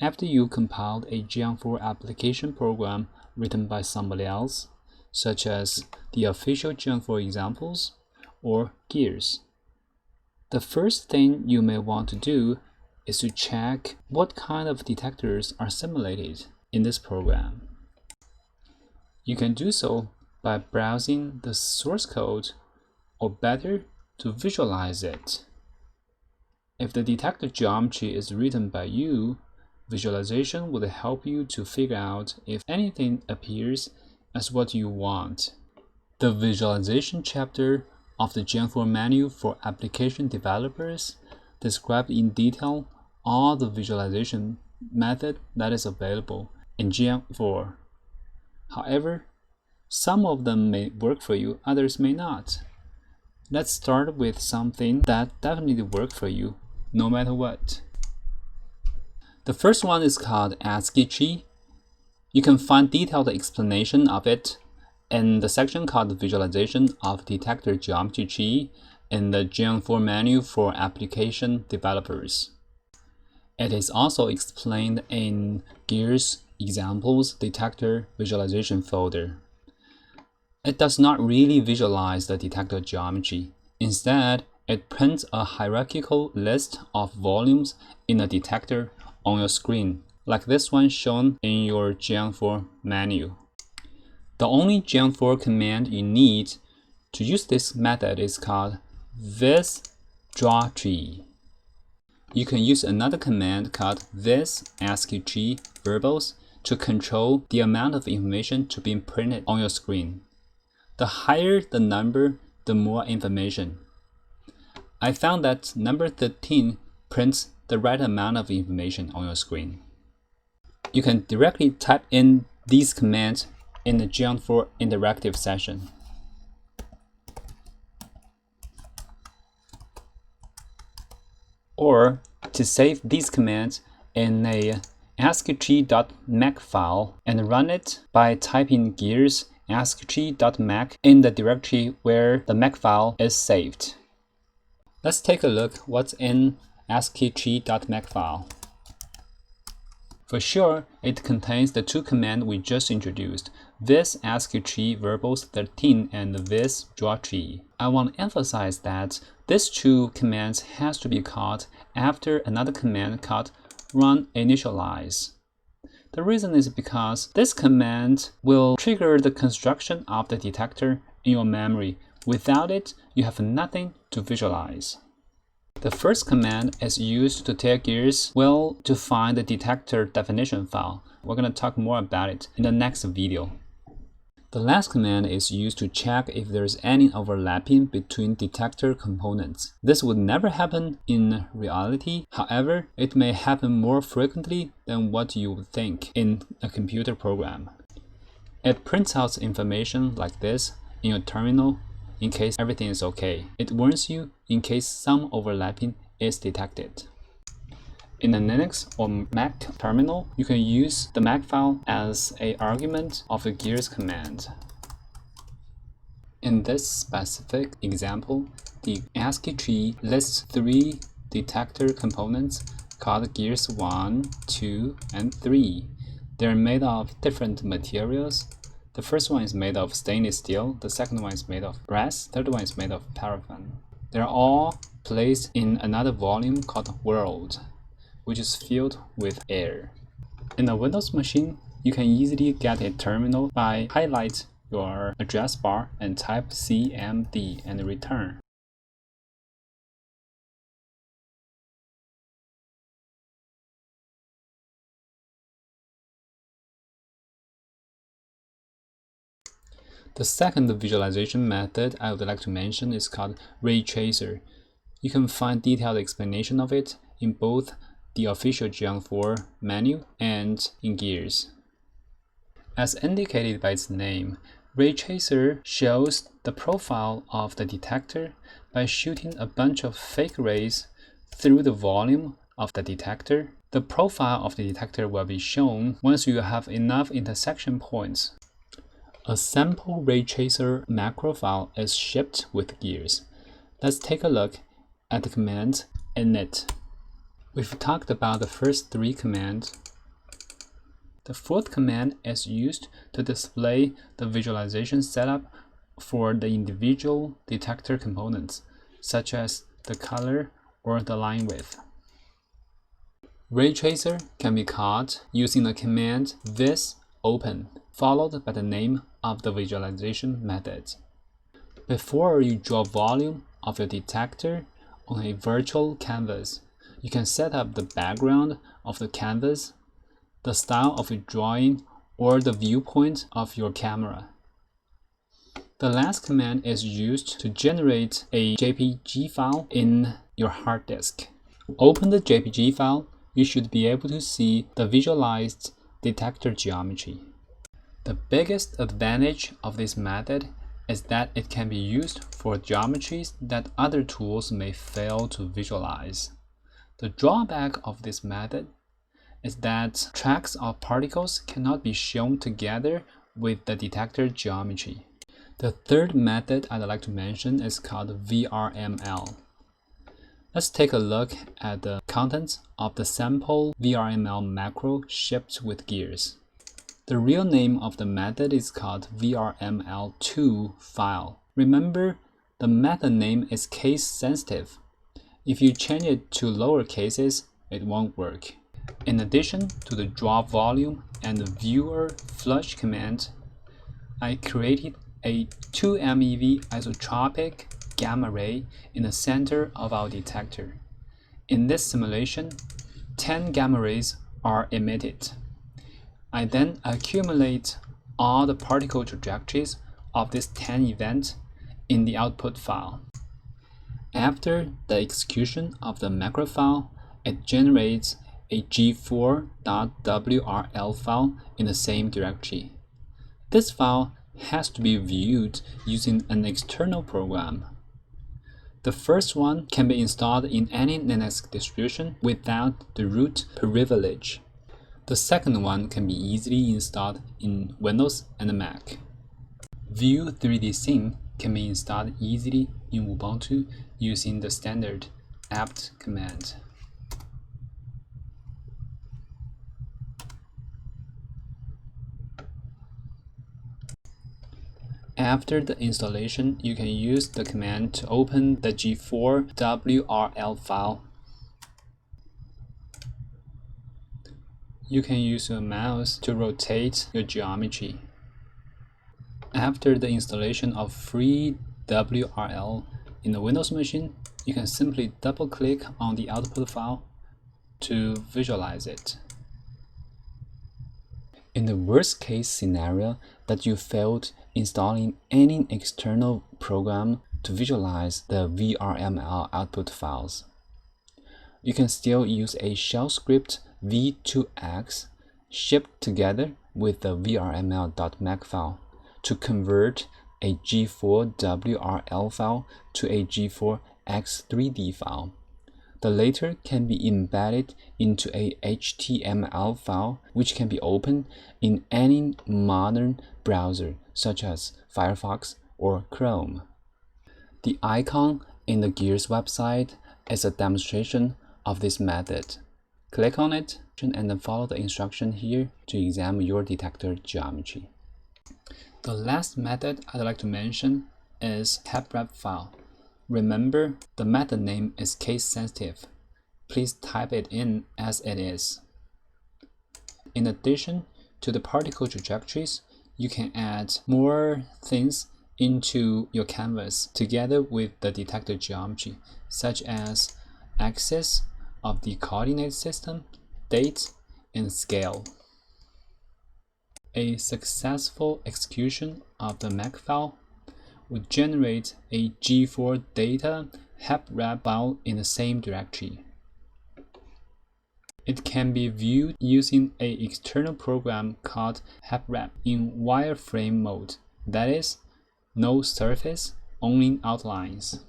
After you compiled a Geom4 application program written by somebody else, such as the official Geom4 examples or Gears, the first thing you may want to do is to check what kind of detectors are simulated in this program. You can do so by browsing the source code, or better, to visualize it. If the detector geometry is written by you, visualization would help you to figure out if anything appears as what you want. The visualization chapter of the Geom4 manual for application developers describes in detail all the visualization method that is available in Geom4. However, some of them may work for you, others may not. Let's start with something that definitely works for you, no matter what. The first one is called ASCIITree. You can find detailed explanation of it in the section called Visualization of Detector Geometry Tree in the Geom4 manual for application developers. It is also explained in Gears Examples Detector Visualization folder. It does not really visualize the detector geometry. Instead, it prints a hierarchical list of volumes in a detector on your screen, like this one shown in your Geom4 manual. The only Geom4 command you need to use this method is called thisDrawTree. You can use another command called thisASCIItree verbals to control the amount of information to be printed on your screen. The higher the number, the more information. I found that number 13 prints the right amount of information on your screen. You can directly type in these commands in the Geom4 interactive session. Or to save these commands in a ASCIItree.mac file and run it by typing gears ASCIItree.mac in the directory where the Mac file is saved. Let's take a look what's in ASCIItree.mac file. For sure, it contains the two commands we just introduced, thisASCIItree verbals 13 and thisDrawTree. I want to emphasize that these two commands has to be called after another command called runInitialize. The reason is because this command will trigger the construction of the detector in your memory. Without it, you have nothing to visualize. The first command is used to tell Gears to find the detector definition file. We're going to talk more about it in the next video. The last command is used to check if there's any overlapping between detector components. This would never happen in reality. However, it may happen more frequently than what you would think in a computer program. It prints out information like this in your terminal in case everything is okay. It warns you in case some overlapping is detected. In the Linux or Mac terminal, you can use the Mac file as an argument of the Gears command. In this specific example, the ASCIItree lists 3 detector components called Gears 1, 2, and 3. They're made of different materials. The first one is made of stainless steel, the second one is made of brass, third one is made of paraffin. They're all placed in another volume called World, which is filled with air. In a Windows machine, you can easily get a terminal by highlight your address bar and type CMD and return. The second visualization method I would like to mention is called RayTracer. You can find detailed explanation of it in both the official Geom4 manual and in Gears. As indicated by its name, RayTracer shows the profile of the detector by shooting a bunch of fake rays through the volume of the detector. The profile of the detector will be shown once you have enough intersection points. A sample RayTracer macro file is shipped with Gears. Let's take a look at the command init. We've talked about the first 3 commands The fourth command is used to display the visualization setup for the individual detector components, such as the color or the line width. RayTracer can be called using the command visopen, followed by the name of the visualization method. Before you draw volume of your detector on a virtual canvas, you can set up the background of the canvas, the style of your drawing, or the viewpoint of your camera. The last command is used to generate a JPG file in your hard disk. Open the JPG file, you should be able to see the visualized detector geometry. The biggest advantage of this method is that it can be used for geometries that other tools may fail to visualize. The drawback of this method is that tracks of particles cannot be shown together with the detector geometry. The third method I'd like to mention is called VRML. Let's take a look at the contents of the sample VRML macro shipped with gears. The real name of the method is called VRML2 file. Remember, the method name is case sensitive. If you change it to lower cases, it won't work. In addition to the draw volume and the viewer flush command, I created a 2 MeV isotropic gamma ray in the center of our detector. In this simulation, 10 gamma rays are emitted. I then accumulate all the particle trajectories of this 10 events in the output file. After the execution of the macro file, it generates a g4.wrl file in the same directory. This file has to be viewed using an external program. The first one can be installed in any Linux distribution without the root privilege. The second one can be easily installed in Windows and Mac. View 3D Sim can be installed easily in Ubuntu using the standard apt command. After the installation, you can use the command to open the g4.wrl file. You can use your mouse to rotate your geometry. After the installation of free WRL in the Windows machine, you can simply double-click on the output file to visualize it. In the worst-case scenario that you failed installing any external program to visualize the VRML output files, you can still use a shell script v2x shipped together with the vrml.mac file to convert a g4.wrl file to a g4x3d file. The latter can be embedded into a HTML file which can be opened in any modern browser such as Firefox or Chrome. The icon in the Gears website is a demonstration of this method. Click on it and then follow the instruction here to examine your detector geometry. The last method I'd like to mention is HepRepFile. Remember, the method name is case sensitive. Please type it in as it is. In addition to the particle trajectories, you can add more things into your canvas together with the detector geometry, such as axis of the coordinate system, date, and scale. A successful execution of the Mac file would generate a G4 data HepRepFile in the same directory. It can be viewed using an external program called HepRep in wireframe mode, that is, no surface, only outlines.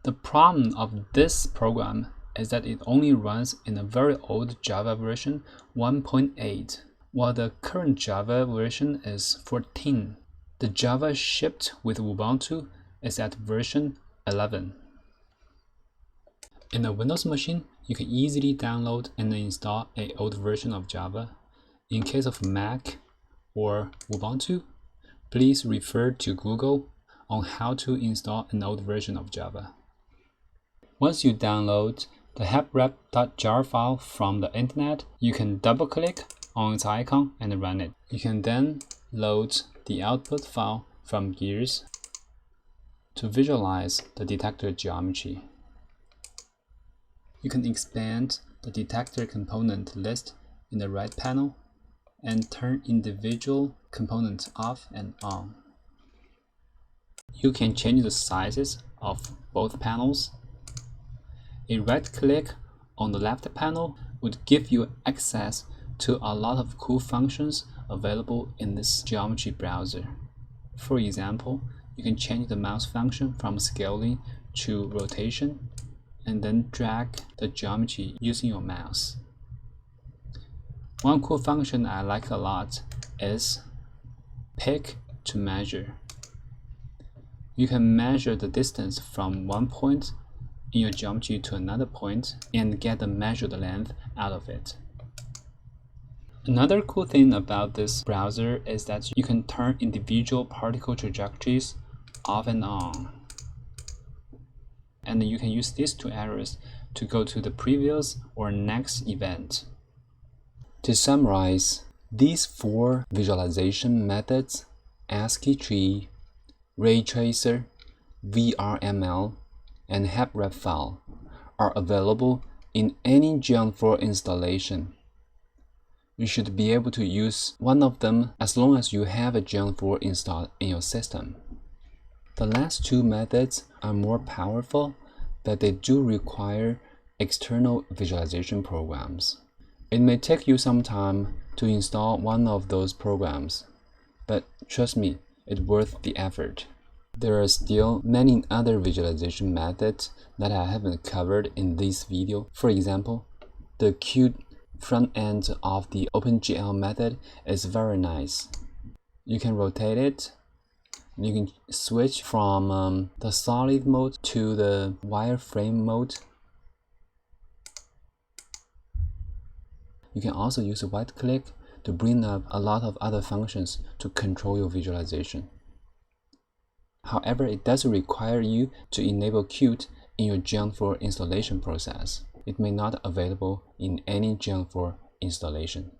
The problem of this program is that it only runs in a very old Java version 1.8, while the current Java version is 14. The Java shipped with Ubuntu is at version 11. In a Windows machine, you can easily download and install an old version of Java. In case of Mac or Ubuntu, please refer to Google on how to install an old version of Java. Once you download the HepRep.jar file from the internet, you can double-click on its icon and run it. You can then load the output file from Gears to visualize the detector geometry. You can expand the detector component list in the right panel and turn individual components off and on. You can change the sizes of both panels. A right-click on the left panel would give you access to a lot of cool functions available in this geometry browser. For example, you can change the mouse function from scaling to rotation and then drag the geometry using your mouse. One cool function I like a lot is pick to measure. You can measure the distance from one point in your geometry to another point and get the measured length out of it. Another cool thing about this browser is that you can turn individual particle trajectories off and on. And you can use these two arrows to go to the previous or next event. To summarize, these 4 visualization methods, ASCIITree, RayTracer, VRML, and HepRepFile, are available in any Gen4 installation. You should be able to use one of them as long as you have a Gen4 installed in your system. The last 2 methods are more powerful, but they do require external visualization programs. It may take you some time to install one of those programs, but trust me, it's worth the effort. There are still many other visualization methods that I haven't covered in this video. For example, the cute front end of the OpenGL method is very nice. You can rotate it. You can switch from the solid mode to the wireframe mode. You can also use a right click to bring up a lot of other functions to control your visualization. However, it does require you to enable Qt in your Gen4 installation process. It may not be available in any Gen4 installation.